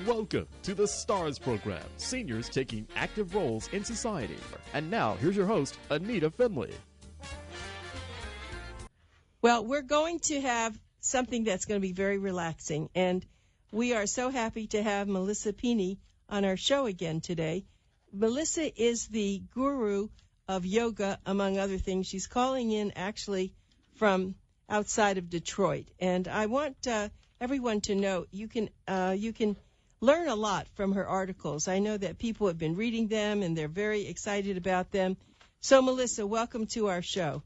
Welcome to the STARS program, seniors taking active roles in society. And now, here's your host, ANITA FINLEY. Well, we're going to have something that's going to be very relaxing, and we are so happy to have Melissa PINI on our show again today. Melissa is the guru of yoga, among other things. She's calling in actually from outside of Detroit, and I want everyone to know you can learn a lot from her articles. I know that people have been reading them, and they're very excited about them. So, Melissa, welcome to our show.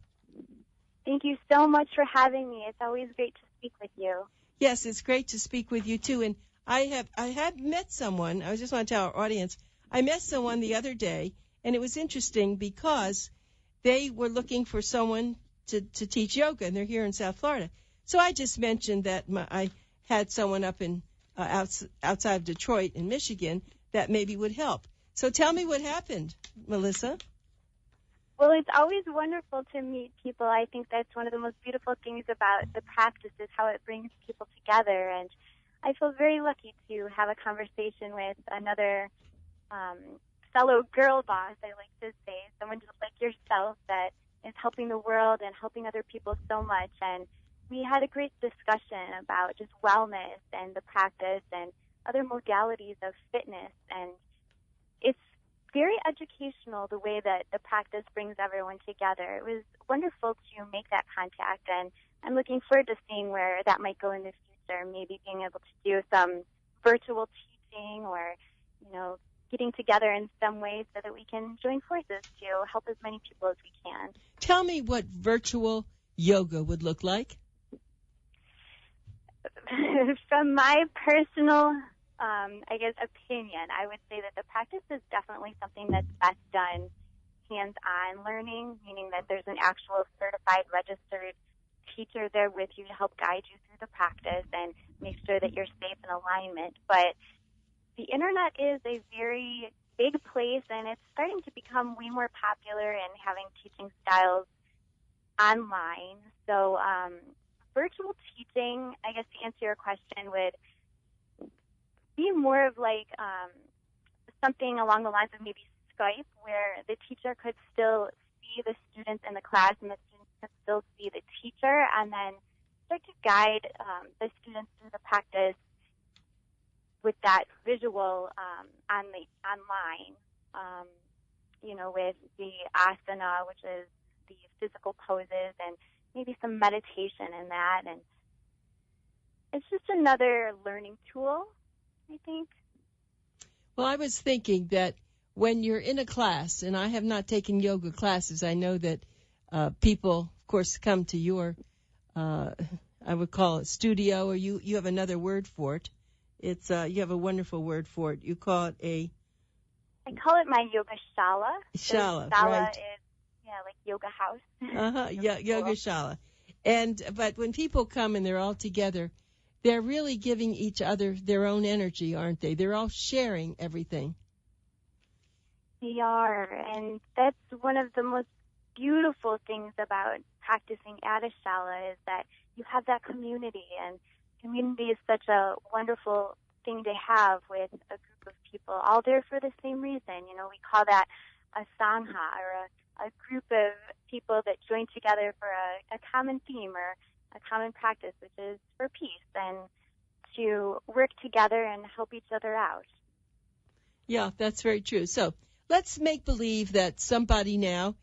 Thank you so much for having me. It's always great to speak with you. Yes, it's great to speak with you, too. And I have met someone. I just want to tell our audience, I met someone the other day, and it was interesting because they were looking for someone to teach yoga, and they're here in South Florida. So I just mentioned that I had someone up in outside of Detroit in Michigan that maybe would help. So tell me what happened, Melissa. Well, it's always wonderful to meet people. I think that's one of the most beautiful things about the practice is how it brings people together. And I feel very lucky to have a conversation with another fellow girl boss, I like to say, someone just like yourself that is helping the world and helping other people so much. And we had a great discussion about just wellness and the practice and other modalities of fitness. And it's very educational the way that the practice brings everyone together. It was wonderful to make that contact, and I'm looking forward to seeing where that might go in the future, maybe being able to do some virtual teaching or, getting together in some way so that we can join forces to help as many people as we can. Tell me what virtual yoga would look like. From my personal opinion, I would say that the practice is definitely something that's best done hands-on learning, meaning that there's an actual certified, registered teacher there with you to help guide you through the practice and make sure that you're safe in alignment. But the internet is a very big place, and it's starting to become way more popular in having teaching styles online. So virtual teaching, I guess to answer your question, would be more of like something along the lines of maybe Skype, where the teacher could still see the students in the class and the students could still see the teacher, and then start to guide the students through the practice with that visual online, with the asana, which is the physical poses, and maybe some meditation in that. And it's just another learning tool, I think. Well, I was thinking that when you're in a class, and I have not taken yoga classes, I know that people, of course, come to your, I would call it studio, or you have another word for it. It's you have a wonderful word for it. You call it I call it my yoga shala. Shala, shala right. is, like yoga house. Yoga shala. But when people come and they're all together, they're really giving each other their own energy, aren't they? They're all sharing everything. They are, and that's one of the most beautiful things about practicing at a shala is that you have that community, and community is such a wonderful thing to have with a group of people, all there for the same reason. We call that a sangha, or a group of people that join together for a common theme or a common practice, which is for peace and to work together and help each other out. Yeah, that's very true. So let's make believe that somebody now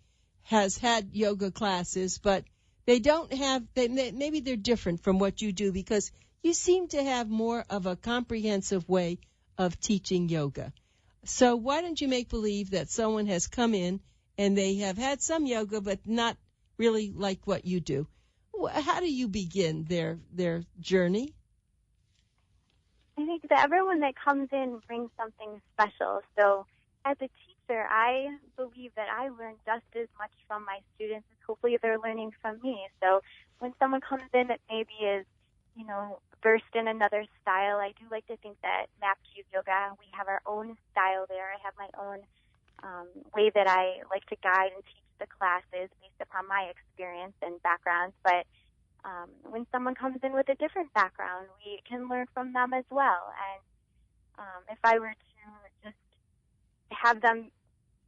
has had yoga classes, but they don't have, maybe they're different from what you do because you seem to have more of a comprehensive way of teaching yoga. So why don't you make believe that someone has come in and they have had some yoga, but not really like what you do? How do you begin their journey? I think that everyone that comes in brings something special. So as a teacher, I believe that I learn just as much from my students as hopefully they're learning from me. So when someone comes in that maybe is, versed in another style, I do like to think that MAP Yoga, we have our own style there. I have my own way that I like to guide and teach the classes based upon my experience and background. But when someone comes in with a different background, we can learn from them as well. If I were to just have them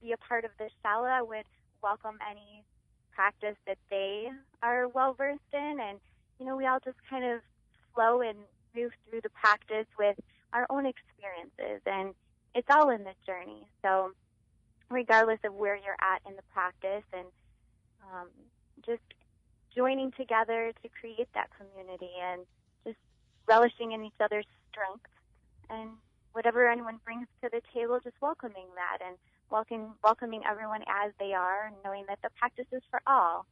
be a part of the shala, I would welcome any practice that they are well versed in, and we all just kind of flow and move through the practice with our own experiences, and it's all in the journey. So regardless of where you're at in the practice, and just joining together to create that community and just relishing in each other's strengths, and whatever anyone brings to the table, just welcoming that and welcoming everyone as they are, and knowing that the practice is for all.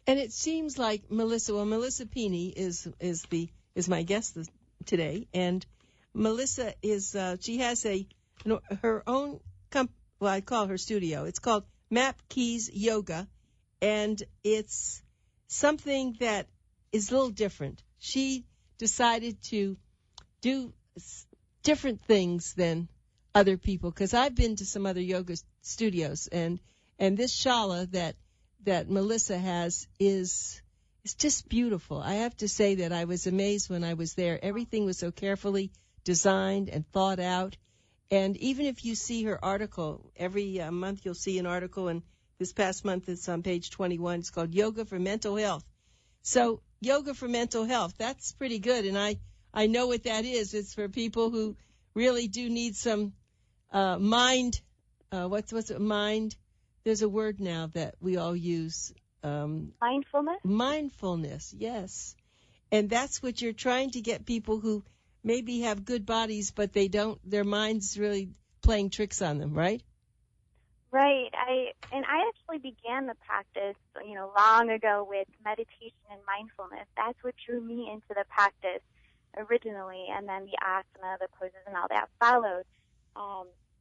And it seems like Melissa PINI is my guest today, and Melissa is she has her own I call her studio. It's called Map Keys Yoga, and it's something that is a little different. She decided to do different things than other people, because I've been to some other yoga studios, and this shala that Melissa has is just beautiful. I have to say that I was amazed when I was there. Everything was so carefully designed and thought out. And even if you see her article, every month you'll see an article, and this past month it's on page 21. It's called Yoga for Mental Health. So yoga for mental health, that's pretty good, and I know what that is. It's for people who really do need some mind. What's it? Mind. There's a word now that we all use. Mindfulness? Mindfulness, yes. And that's what you're trying to get people who maybe have good bodies, but they don't, their mind's really playing tricks on them, right? Right. I actually began the practice, long ago with meditation and mindfulness. That's what drew me into the practice originally, and then the asana, the poses, and all that followed.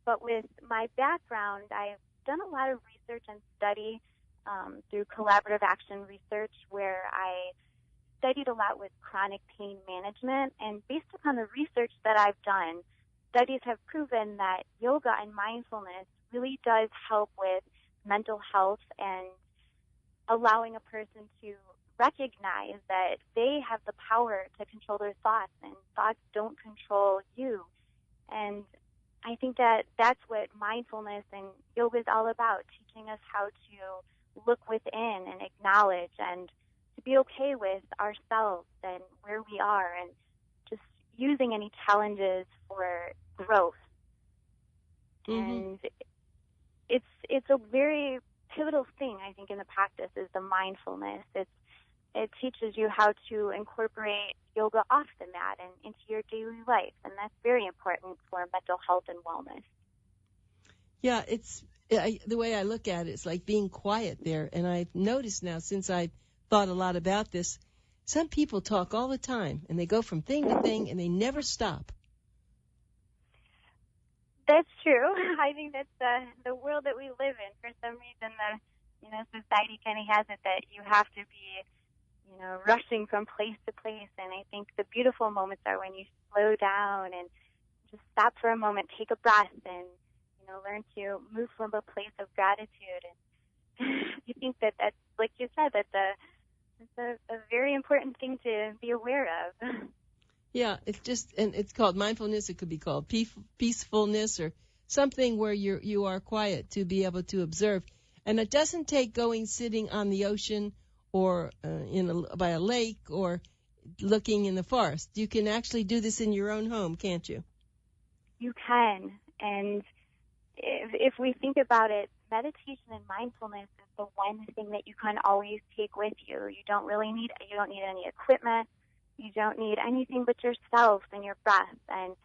But with my background, I've done a lot of research and study through collaborative action research, where I studied a lot with chronic pain management, and based upon the research that I've done, studies have proven that yoga and mindfulness really does help with mental health and allowing a person to recognize that they have the power to control their thoughts, and thoughts don't control you. And I think that that's what mindfulness and yoga is all about, teaching us how to look within and acknowledge and to be okay with ourselves and where we are, and just using any challenges for growth. Mm-hmm. And it's a very pivotal thing, I think, in the practice is the mindfulness. It teaches you how to incorporate yoga off the mat and into your daily life, and that's very important for mental health and wellness. Yeah, the way I look at it, it's like being quiet there, and I've noticed now, since I've thought a lot about this, some people talk all the time, and they go from thing to thing, and they never stop. That's true. I think that's the world that we live in. For some reason, society kind of has it that you have to be rushing from place to place, and I think the beautiful moments are when you slow down and just stop for a moment, take a breath, and learn to move from a place of gratitude. And I think that's, like you said, it's a very important thing to be aware of. Yeah, it's called mindfulness. It could be called peacefulness, or something where you are quiet to be able to observe. And it doesn't take sitting on the ocean or by a lake or looking in the forest. You can actually do this in your own home, can't you? You can. And if we think about it, meditation and mindfulness is the one thing that you can always take with you. You don't need any equipment. You don't need anything but yourself and your breath. And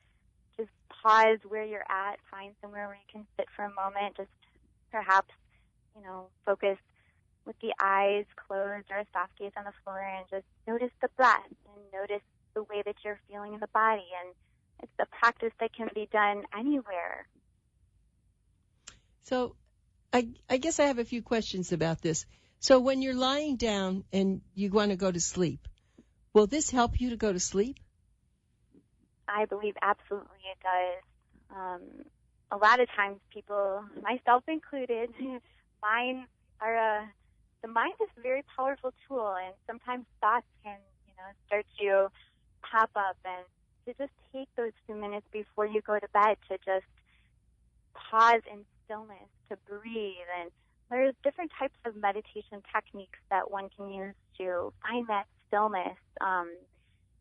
just pause where you're at, find somewhere where you can sit for a moment, just perhaps, focus with the eyes closed or a soft gaze on the floor, and just notice the breath and notice the way that you're feeling in the body. And it's a practice that can be done anywhere. So I guess I have a few questions about this. So when you're lying down and you want to go to sleep, will this help you to go to sleep? I believe absolutely it does. A lot of times people, myself included, the mind is a very powerful tool, and sometimes thoughts can, start to pop up, and to just take those few minutes before you go to bed to just pause in stillness, to breathe. And there's different types of meditation techniques that one can use to find that stillness.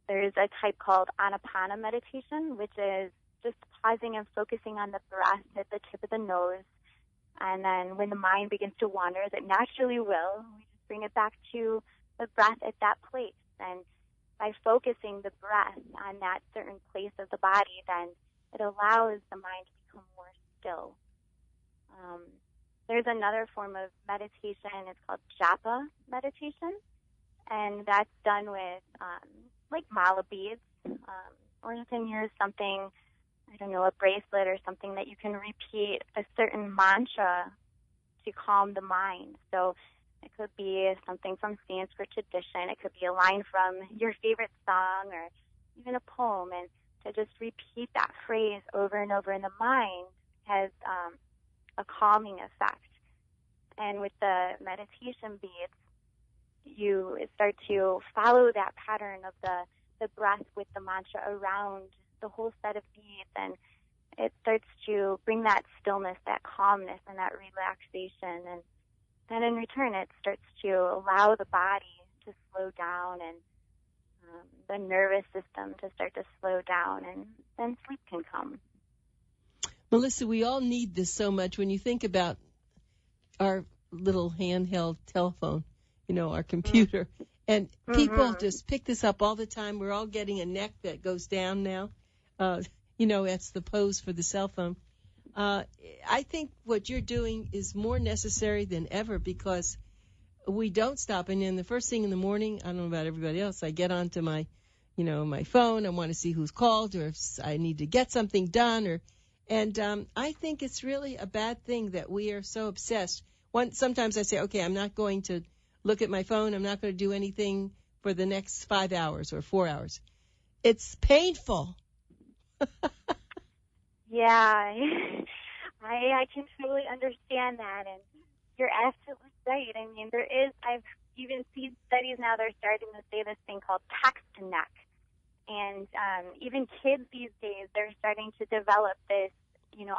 There's a type called Anapana meditation, which is just pausing and focusing on the breath at the tip of the nose. And then when the mind begins to wander, as it naturally will, we just bring it back to the breath at that place. And by focusing the breath on that certain place of the body, then it allows the mind to become more still. There's another form of meditation. It's called japa meditation, and that's done with like mala beads, or you can use something, I don't know, a bracelet or something that you can repeat a certain mantra to calm the mind. So it could be something from Sanskrit tradition. It could be a line from your favorite song or even a poem. And to just repeat that phrase over and over in the mind has a calming effect. And with the meditation beads, you start to follow that pattern of the breath with the mantra around the whole set of beads, and it starts to bring that stillness, that calmness, and that relaxation. And then in return, it starts to allow the body to slow down and the nervous system to start to slow down, and then sleep can come. Melissa, we all need this so much. When you think about our little handheld telephone, our computer, and people just pick this up all the time. We're all getting a neck that goes down now. That's the pose for the cell phone. I think what you're doing is more necessary than ever because we don't stop. And then the first thing in the morning, I don't know about everybody else, I get onto my, my phone. I want to see who's called or if I need to get something done. And I think it's really a bad thing that we are so obsessed. Sometimes I say, okay, I'm not going to look at my phone. I'm not going to do anything for the next 5 hours or 4 hours. It's painful. Yeah, I can totally understand that, and you're absolutely right. I mean, I've even seen studies now, they're starting to say this thing called text neck. And even kids these days, they're starting to develop this,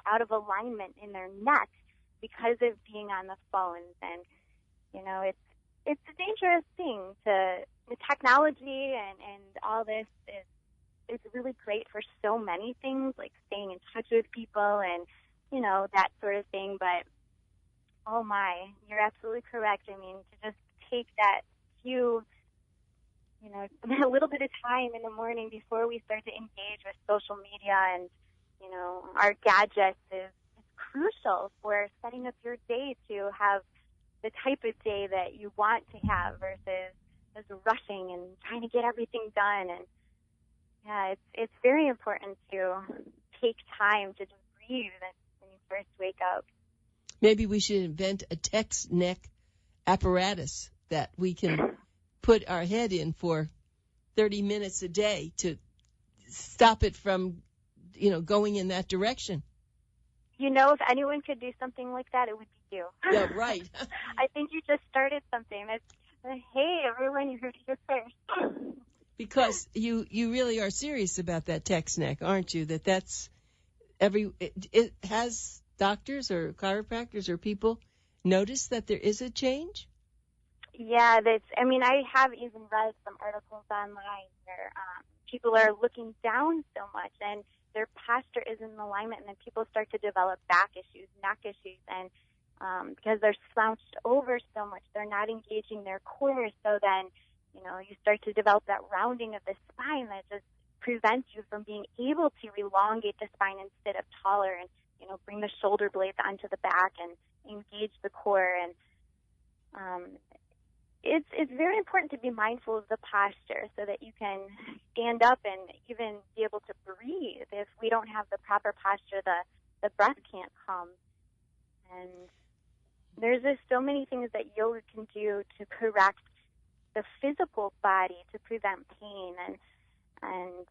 out of alignment in their neck because of being on the phones. And, it's a dangerous thing. The technology and all this is really great for so many things, like staying in touch with people and, that sort of thing. But, oh my, you're absolutely correct. I mean, to just take that few, a little bit of time in the morning before we start to engage with social media and, our gadgets is crucial for setting up your day to have the type of day that you want to have versus just rushing and trying to get everything done. And yeah, it's very important to take time to just breathe when you first wake up. Maybe we should invent a text neck apparatus that we can put our head in for 30 minutes a day to stop it from, going in that direction. If anyone could do something like that, it would be you. Yeah, right. I think you just started something. Hey, everyone, you heard it here first. Because you really are serious about that text neck, aren't you? That's it has doctors or chiropractors or people noticed that there is a change? Yeah, I have even read some articles online where people are looking down so much and their posture isn't in alignment, and then people start to develop back issues, neck issues, and because they're slouched over so much, they're not engaging their core, so then, you start to develop that rounding of the spine that just prevents you from being able to elongate the spine and sit up taller and, bring the shoulder blades onto the back and engage the core. And it's very important to be mindful of the posture so that you can stand up and even be able to breathe. If we don't have the proper posture, the breath can't come. And there's just so many things that yoga can do to correct the physical body to prevent pain and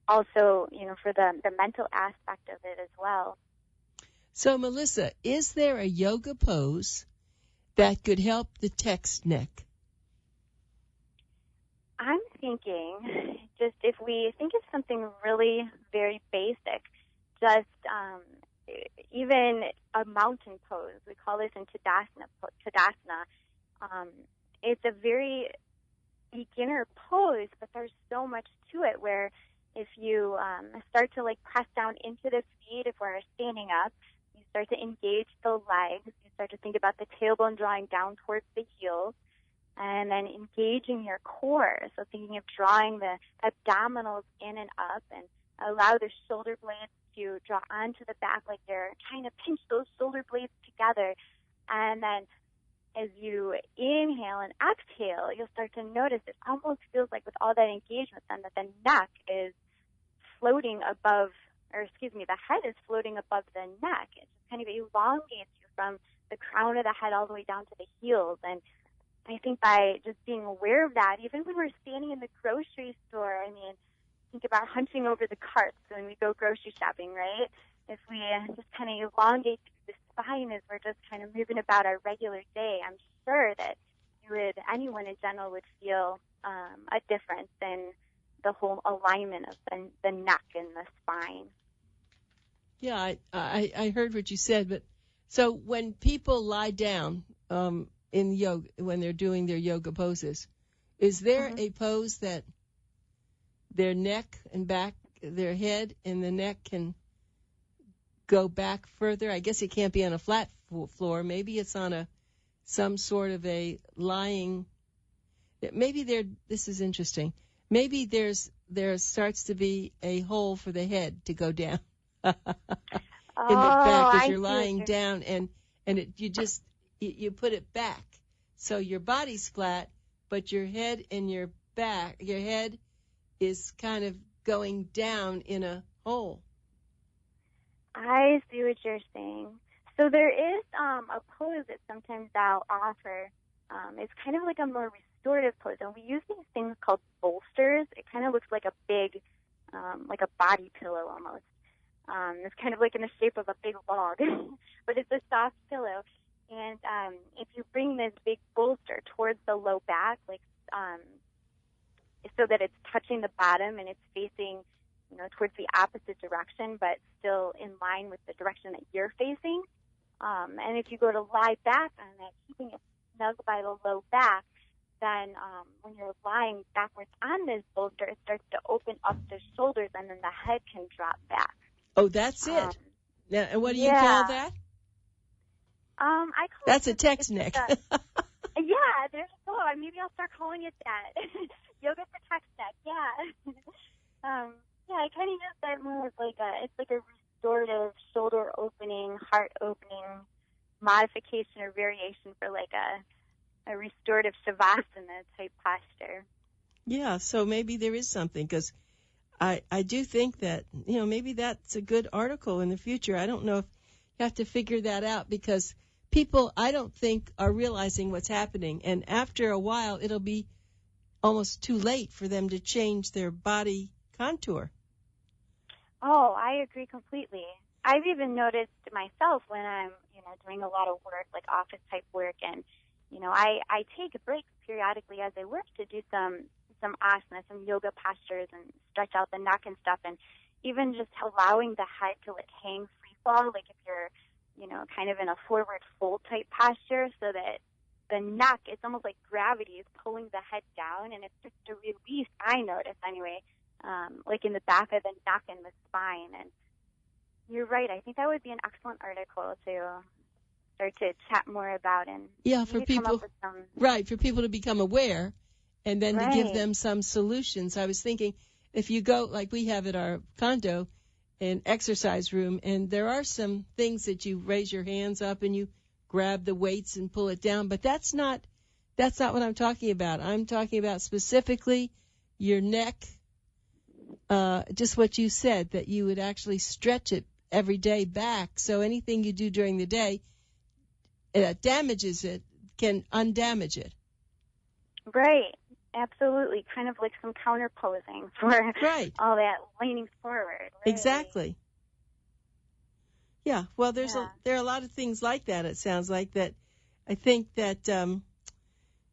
also, for the mental aspect of it as well. So, Melissa, is there a yoga pose that could help the text neck? I'm thinking, just if we think of something really very basic, just even a mountain pose. We call this in Tadasana. It's a very beginner pose, but there's so much to it where if you start to press down into the feet, if we're standing up, you start to engage the legs, you start to think about the tailbone drawing down towards the heels, and then engaging your core. So thinking of drawing the abdominals in and up, and allow the shoulder blades to draw onto the back like they're trying to pinch those shoulder blades together. And then as you inhale and exhale, you'll start to notice it almost feels like with all that engagement then that the neck is floating above, the head is floating above the neck. It just kind of elongates you from the crown of the head all the way down to the heels. And I think by just being aware of that, even when we're standing in the grocery store, think about hunching over the carts when we go grocery shopping, right? If we just kind of elongate the spine as we're just kind of moving about our regular day, I'm sure that anyone in general would feel a difference in the whole alignment of the neck and the spine. Yeah, I heard what you said, but so when people lie down in yoga, when they're doing their yoga poses, is there a pose that their neck and back, their head and the neck can go back further? I guess it can't be on a flat floor. Maybe it's on some sort of a lying. Maybe this is interesting. Maybe there starts to be a hole for the head to go down in the back as you're lying down, and you put it back. So your body's flat, but your head and your head is kind of going down in a hole. I see what you're saying. So there is a pose that sometimes I'll offer. It's kind of like a more restorative pose, and we use these things called bolsters. It kind of looks like a big, like a body pillow almost. It's kind of like in the shape of a big log, but it's a soft pillow. And if you bring this big bolster towards the low back, so that it's touching the bottom and it's facing, towards the opposite direction, but still in line with the direction that you're facing. And if you go to lie back on that, keeping it snug by the low back, then when you're lying backwards on this bolster, it starts to open up the shoulders, and then the head can drop back. Oh, that's it. Now, and what do you call that? I call that's it a text neck. Yeah, there's maybe I'll start calling it that. Yoga for text neck. Yeah. I kind of use that more as it's like a restorative shoulder opening, heart opening modification or variation for a restorative shavasana type posture. Yeah, so maybe there is something, because I do think that, maybe that's a good article in the future. I don't know if you have to figure that out, because people, I don't think, are realizing what's happening. And after a while, it'll be almost too late for them to change their body contour. Oh, I agree completely. I've even noticed myself when I'm, doing a lot of work, like office type work, and, I take breaks periodically as I work to do some asanas, some yoga postures, and stretch out the neck and stuff, and even just allowing the head to hang free fall, like if you're, kind of in a forward fold type posture, so that the neck, it's almost like gravity is pulling the head down, and it's just a release, I notice anyway, like in the back of the neck and the spine. And you're right, I think that would be an excellent article to start to chat more about, and for people, for people to become aware, and then to give them some solutions. I was thinking, if you go, like we have at our condo, an exercise room, and there are some things that you raise your hands up and you grab the weights and pull it down, but that's not what I'm talking about. I'm talking about specifically your neck, just what you said, that you would actually stretch it every day back, so anything you do during the day that damages it can undamage it. Right. Absolutely. Kind of like some counter posing for all that leaning forward. Right? Exactly. Yeah. Well, there are a lot of things like that, it sounds like, that I think that,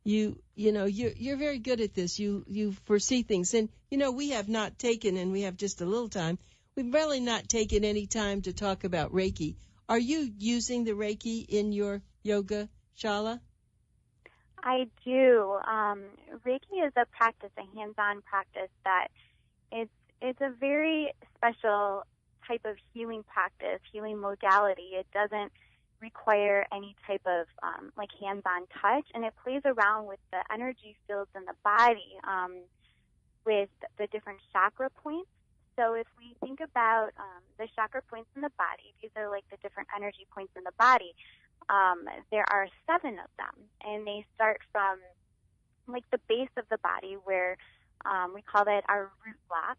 you're very good at this. You foresee things. And, we have not taken, and we have just a little time, we've really not taken any time to talk about Reiki. Are you using the Reiki in your yoga shala? I do. Reiki is a practice, a hands-on practice that it's a very special type of healing practice, healing modality. It doesn't require any type of hands-on touch, and it plays around with the energy fields in the body, with the different chakra points. So if we think about the chakra points in the body, these are like the different energy points in the body. There are 7 of them, and they start from like the base of the body where we call that our root block,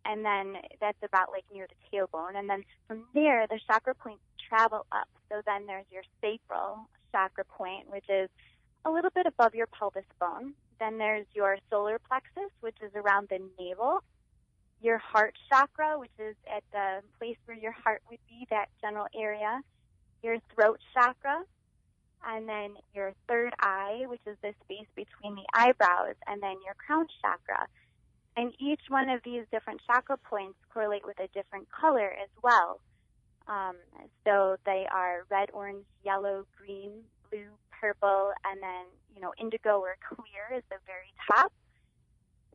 and then that's about like near the tailbone, and then from there the chakra points travel up. So then there's your sacral chakra point, which is a little bit above your pelvis bone. Then there's your solar plexus, which is around the navel. Your heart chakra, which is at the place where your heart would be, that general area. Your throat chakra, and then your third eye, which is the space between the eyebrows, and then your crown chakra. And each one of these different chakra points correlate with a different color as well. So they are red, orange, yellow, green, blue, purple, and then, indigo or clear is the very top.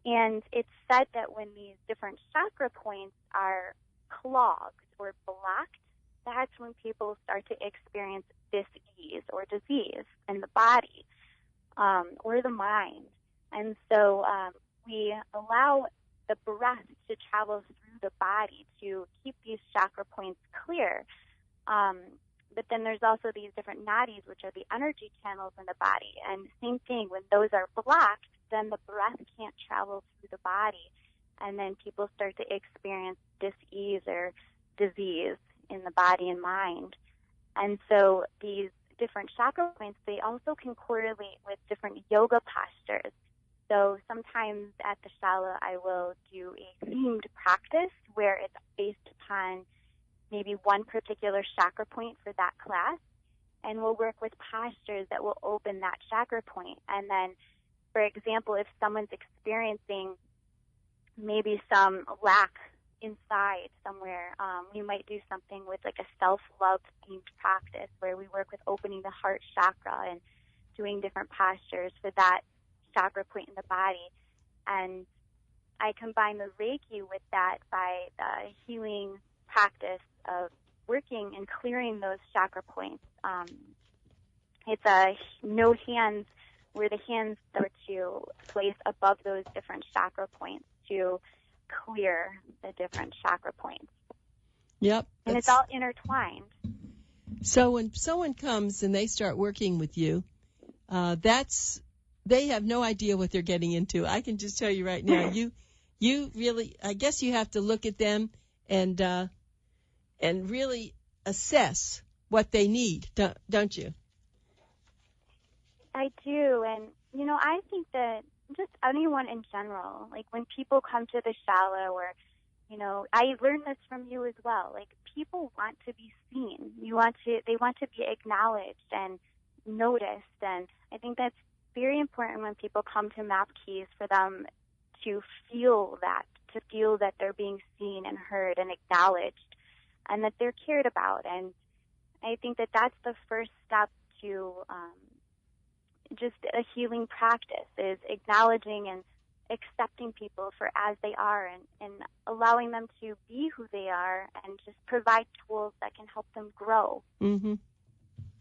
And it's said that when these different chakra points are clogged or blocked, that's when people start to experience dis-ease or disease in the body or the mind. And so we allow the breath to travel through the body to keep these chakra points clear. But then there's also these different nadis, which are the energy channels in the body. And same thing, when those are blocked, then the breath can't travel through the body. And then people start to experience dis-ease or disease in the body and mind. And so these different chakra points, they also can correlate with different yoga postures. So sometimes at the shala, I will do a themed practice where it's based upon maybe one particular chakra point for that class, and we'll work with postures that will open that chakra point. And then, for example, if someone's experiencing maybe some lack inside somewhere, we might do something with like a self-love themed practice where we work with opening the heart chakra and doing different postures for that chakra point in the body. And I combine the Reiki with that by the healing practice of working and clearing those chakra points. It's a no hands, where the hands start to place above those different chakra points to clear the different chakra points. Yep. And it's all intertwined. So when someone comes and they start working with you, they have no idea what they're getting into. I can just tell you right now, you really, I guess you have to look at them and really assess what they need, don't you? I do, and I think that just anyone in general, like when people come to the shala, or I learned this from you as well. Like people want to be seen. They want to be acknowledged and noticed, and I think that's very important when people come to Map Keys, for them to feel that they're being seen and heard and acknowledged, and that they're cared about. And I think that that's the first step to just a healing practice, is acknowledging and accepting people for as they are, and allowing them to be who they are, and just provide tools that can help them grow. Mm-hmm.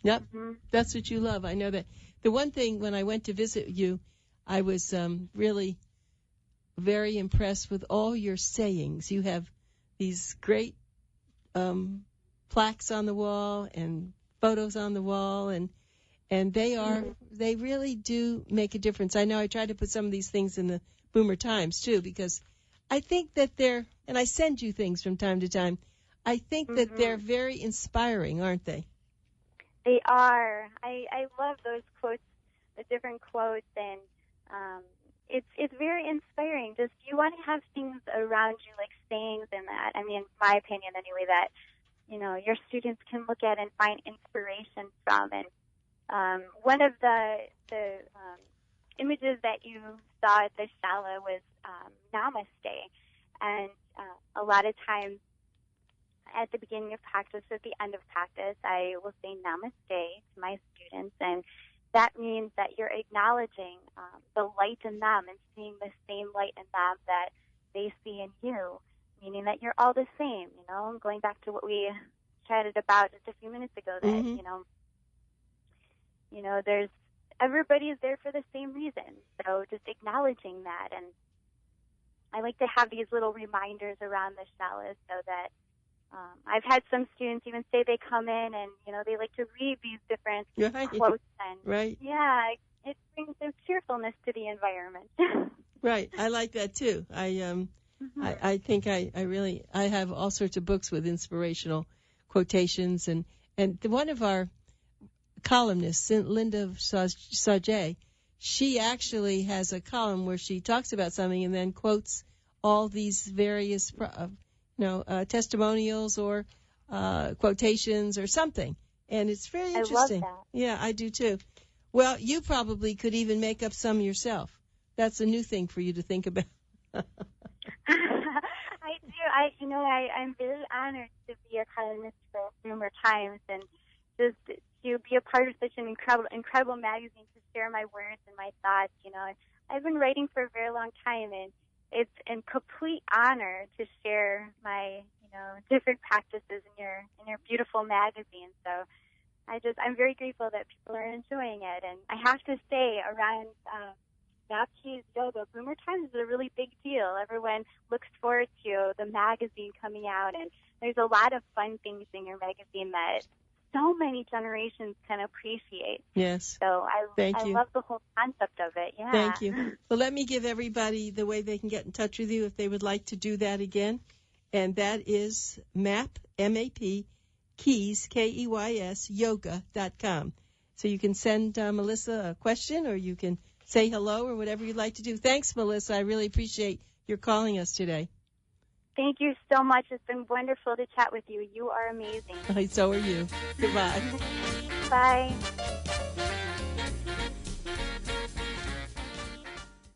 Yep. Mm-hmm. That's what you love. I know that. The one thing, when I went to visit you, I was really very impressed with all your sayings. You have these great plaques on the wall and photos on the wall, and they really do make a difference. I know I try to put some of these things in the Boomer Times too, because I think that and I send you things from time to time, I think that they're very inspiring, aren't they? They are. I love those quotes, the different quotes, and it's very inspiring. Just you want to have things around you, like sayings and that. I mean, in my opinion anyway, that your students can look at and find inspiration from. And One of the images that you saw at the shala was namaste. And a lot of times at the beginning of practice, at the end of practice, I will say namaste to my students. And that means that you're acknowledging the light in them and seeing the same light in them that they see in you, meaning that you're all the same, you know, going back to what we chatted about just a few minutes ago, that, you know, everybody's there for the same reason. So just acknowledging that. And I like to have these little reminders around the shalas so that I've had some students even say they come in and, you know, they like to read these different quotes. And, yeah, it brings some cheerfulness to the environment. Right. I like that, too. I think I have all sorts of books with inspirational quotations. And one of our columnists, Linda Sajay, she actually has a column where she talks about something and then quotes all these various testimonials or quotations or something. And it's very interesting. I love that. Yeah, I do too. Well, you probably could even make up some yourself. That's a new thing for you to think about. I do. I'm very honored to be a columnist for Boomer Times and just to be a part of such an incredible magazine, to share my words and my thoughts. You know, I've been writing for a very long time, and it's a complete honor to share my, different practices in your beautiful magazine. So I'm very grateful that people are enjoying it. And I have to say, around Baptiste Yoga, Boomer Times is a really big deal. Everyone looks forward to the magazine coming out, and there's a lot of fun things in your magazine that so many generations can appreciate. Yes. So I love the whole concept of it. Yeah. Thank you. Well, let me give everybody the way they can get in touch with you if they would like to do that again. And that is MAP, M-A-P, Keys, K-E-Y-S, yoga.com. So you can send Melissa a question, or you can say hello, or whatever you'd like to do. Thanks, Melissa. I really appreciate your calling us today. Thank you so much. It's been wonderful to chat with you. You are amazing. So are you. Goodbye. Bye.